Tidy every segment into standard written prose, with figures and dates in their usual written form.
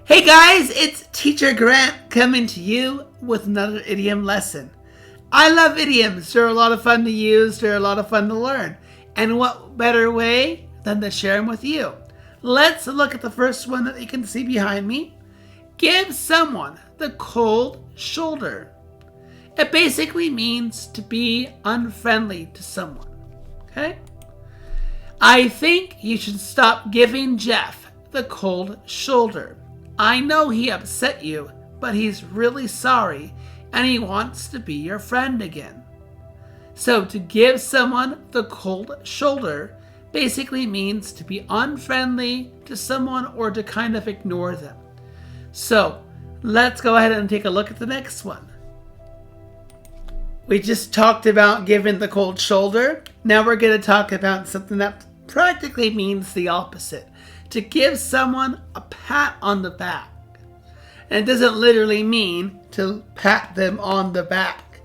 Hey guys, it's Teacher Grant coming to you with another idiom lesson. I love idioms. They're a lot of fun to use. They're a lot of fun to learn. And what better way than to share them with you? Let's look at the first one that you can see behind me. Give someone the cold shoulder. It basically means to be unfriendly to someone. Okay? I think you should stop giving Jeff the cold shoulder. I know he upset you, but he's really sorry and he wants to be your friend again. So to give someone the cold shoulder basically means to be unfriendly to someone or to kind of ignore them. So let's go ahead and take a look at the next one. We just talked about giving the cold shoulder. Now we're going to talk about something that practically means the opposite. To give someone a pat on the back. And it doesn't literally mean to pat them on the back.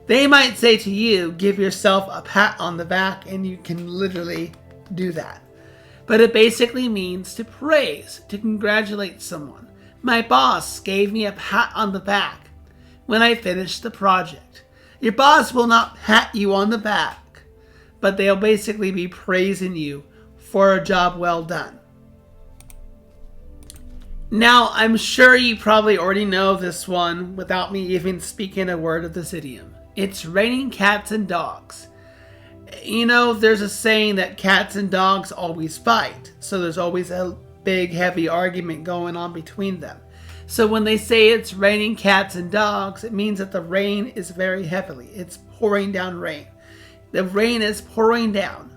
They might say to you, give yourself a pat on the back, and you can literally do that. But it basically means to praise, to congratulate someone. My boss gave me a pat on the back when I finished the project. Your boss will not pat you on the back, but they'll basically be praising you for a job well done. Now, I'm sure you probably already know this one without me even speaking a word of this idiom. It's raining cats and dogs. You know, there's a saying that cats and dogs always fight, so there's always a big, heavy argument going on between them. So when they say it's raining cats and dogs, it means that the rain is very heavily. It's pouring down rain. The rain is pouring down.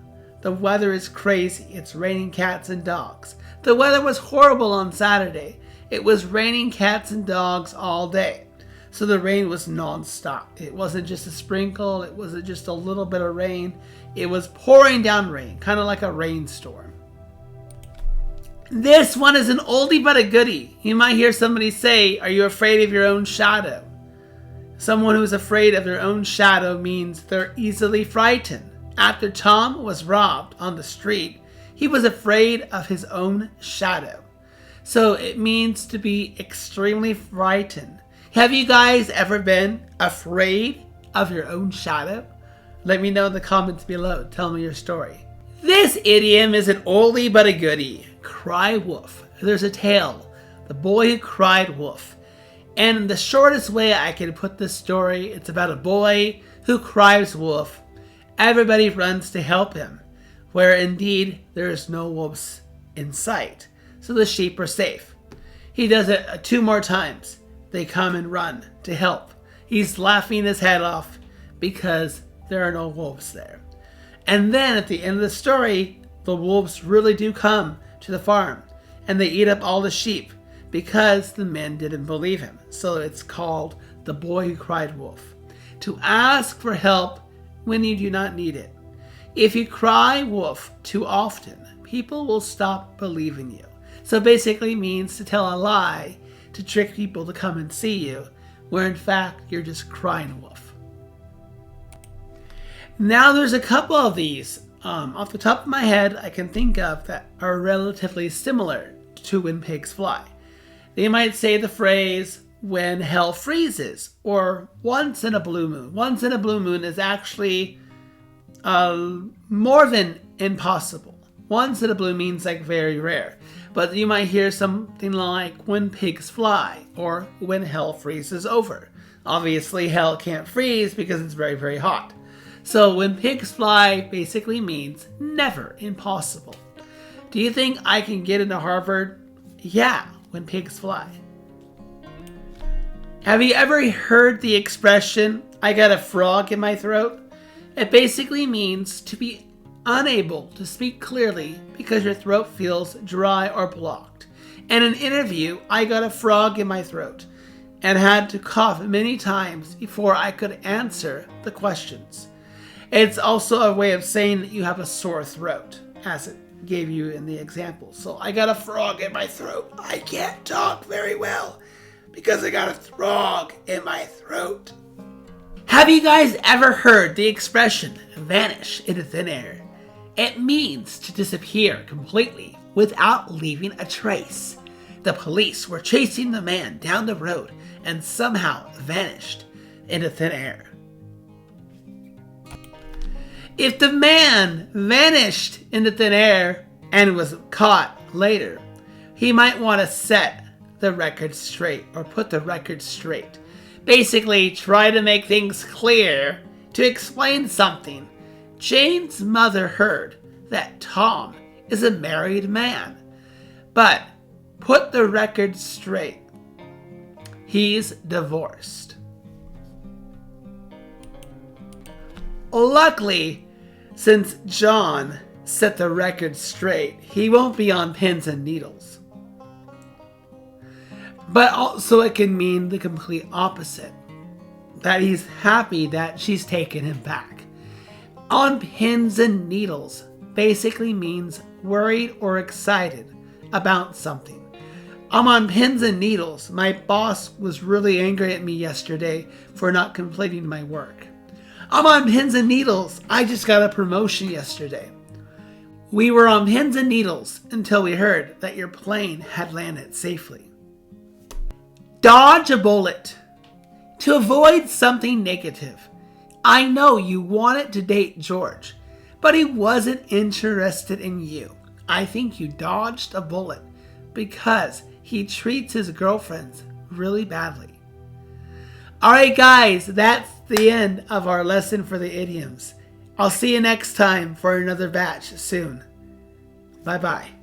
The weather is crazy. It's raining cats and dogs. The weather was horrible on Saturday. It was raining cats and dogs all day. So the rain was non-stop. It wasn't just a sprinkle. It wasn't just a little bit of rain. It was pouring down rain, kind of like a rainstorm. This one is an oldie but a goodie. You might hear somebody say, are you afraid of your own shadow? Someone who's afraid of their own shadow means they're easily frightened. After Tom was robbed on the street, he was afraid of his own shadow. So it means to be extremely frightened. Have you guys ever been afraid of your own shadow? Let me know in the comments below. Tell me your story. This idiom is an oldie but a goodie. Cry wolf. There's a tale. The boy who cried wolf. And the shortest way I can put this story, it's about a boy who cries wolf. Everybody runs to help him, where indeed there is no wolves in sight. So the sheep are safe. He does it 2 more times. They come and run to help. He's laughing his head off because there are no wolves there. And then at the end of the story, the wolves really do come to the farm and they eat up all the sheep because the men didn't believe him. So it's called The Boy Who Cried Wolf. To ask for help when you do not need it. If you cry wolf too often, people will stop believing you. So basically means to tell a lie to trick people to come and see you, where in fact you're just crying wolf. Now there's a couple of these off the top of my head I can think of that are relatively similar to when pigs fly. They might say the phrase, when hell freezes, or once in a blue moon. Once in a blue moon is actually more than impossible. Once in a blue means like very rare. But you might hear something like when pigs fly, or when hell freezes over. Obviously hell can't freeze because it's very, very hot. So when pigs fly basically means never, impossible. Do you think I can get into Harvard? Yeah, when pigs fly. Have you ever heard the expression, I got a frog in my throat? It basically means to be unable to speak clearly because your throat feels dry or blocked. In an interview, I got a frog in my throat and had to cough many times before I could answer the questions. It's also a way of saying that you have a sore throat, as it gave you in the example. So I got a frog in my throat. I can't talk very well because I got a frog in my throat. Have you guys ever heard the expression vanish into thin air? It means to disappear completely without leaving a trace. The police were chasing the man down the road and somehow vanished into thin air. If the man vanished into thin air and was caught later, he might want to set the record straight or put the record straight. Basically, try to make things clear to explain something. Jane's mother heard that Tom is a married man, but put the record straight. He's divorced. Luckily, since John set the record straight, he won't be on pins and needles. But also it can mean the complete opposite. That he's happy that she's taken him back. On pins and needles basically means worried or excited about something. I'm on pins and needles. My boss was really angry at me yesterday for not completing my work. I'm on pins and needles. I just got a promotion yesterday. We were on pins and needles until we heard that your plane had landed safely. Dodge a bullet. To avoid something negative. I know you wanted to date George, but he wasn't interested in you. I think you dodged a bullet because he treats his girlfriends really badly. Alright guys, that's the end of our lesson for the idioms. I'll see you next time for another batch soon. Bye bye.